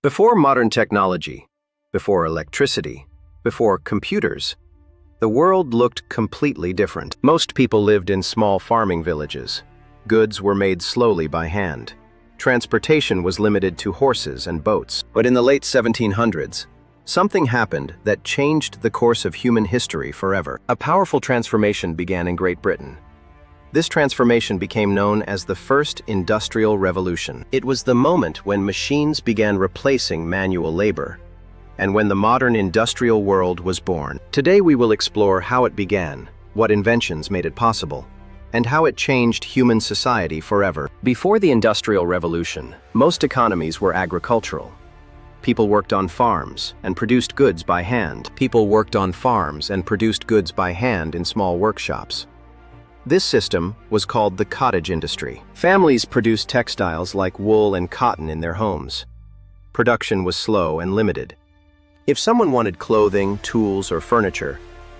Before modern technology, before electricity, before computers, the world looked completely different. Most people lived in small farming villages. Goods were made slowly by hand. Transportation was limited to horses and boats. But in the late 1700s, something happened that changed the course of human history forever. A powerful transformation began in Great Britain. This transformation became known as the First Industrial Revolution. It was the moment when machines began replacing manual labor, and when the modern industrial world was born. Today we will explore how it began, what inventions made it possible, and how it changed human society forever. Before the Industrial Revolution, most economies were agricultural. People worked on farms and produced goods by hand. In small workshops. This system was called the cottage industry. Families produced textiles like wool and cotton in their homes. Production was slow and limited. If someone wanted clothing, tools, or furniture,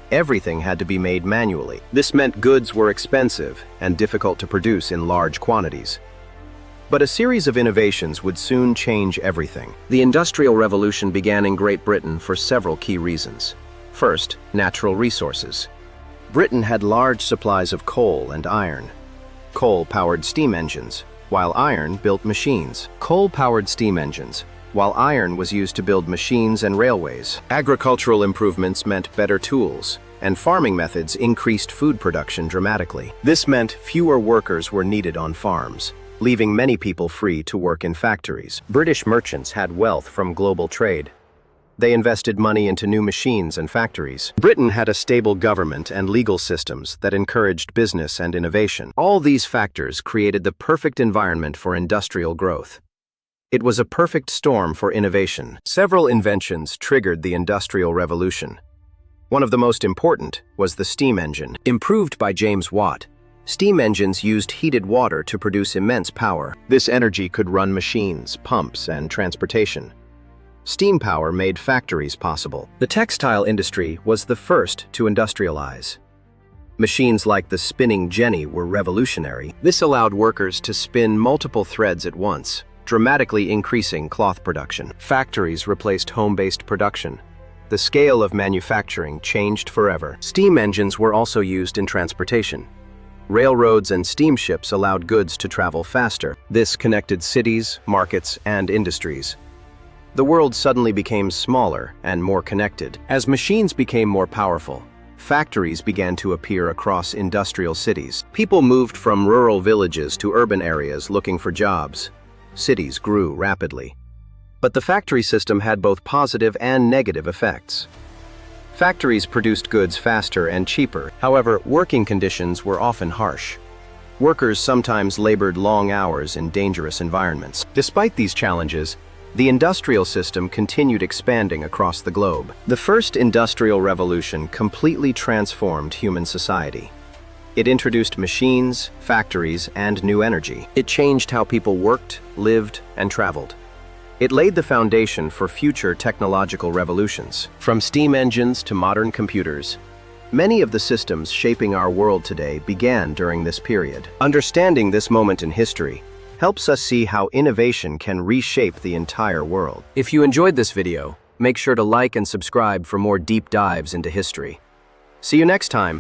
everything had to be made manually. This meant goods were expensive and difficult to produce in large quantities. But a series of innovations would soon change everything. The Industrial Revolution began in Great Britain for several key reasons. First, natural resources. Britain had large supplies of coal and iron. Coal powered steam engines, while iron built machines. Coal powered steam engines, while iron was used to build machines and railways. Agricultural improvements meant better tools, and farming methods increased food production dramatically. This meant fewer workers were needed on farms, leaving many people free to work in factories. British merchants had wealth from global trade. They invested money into new machines and factories. Britain had a stable government and legal systems that encouraged business and innovation. All these factors created the perfect environment for industrial growth. It was a perfect storm for innovation. Several inventions triggered the Industrial Revolution. One of the most important was the steam engine. Improved by James Watt, steam engines used heated water to produce immense power. This energy could run machines, pumps, and transportation. Steam power made factories possible. The textile industry was the first to industrialize. Machines like the spinning jenny were revolutionary. This allowed workers to spin multiple threads at once, dramatically increasing cloth production. Factories replaced home-based production. The scale of manufacturing changed forever. Steam engines were also used in transportation. Railroads and steamships allowed goods to travel faster. This connected cities, markets, and industries. The world suddenly became smaller and more connected. As machines became more powerful, factories began to appear across industrial cities. People moved from rural villages to urban areas looking for jobs. Cities grew rapidly. But the factory system had both positive and negative effects. Factories produced goods faster and cheaper. However, working conditions were often harsh. Workers sometimes labored long hours in dangerous environments. Despite these challenges, the industrial system continued expanding across the globe. The First Industrial Revolution completely transformed human society. It introduced machines, factories, and new energy. It changed how people worked, lived, and traveled. It laid the foundation for future technological revolutions. From steam engines to modern computers, many of the systems shaping our world today began during this period. Understanding this moment in history helps us see how innovation can reshape the entire world. If you enjoyed this video, make sure to like and subscribe for more deep dives into history. See you next time.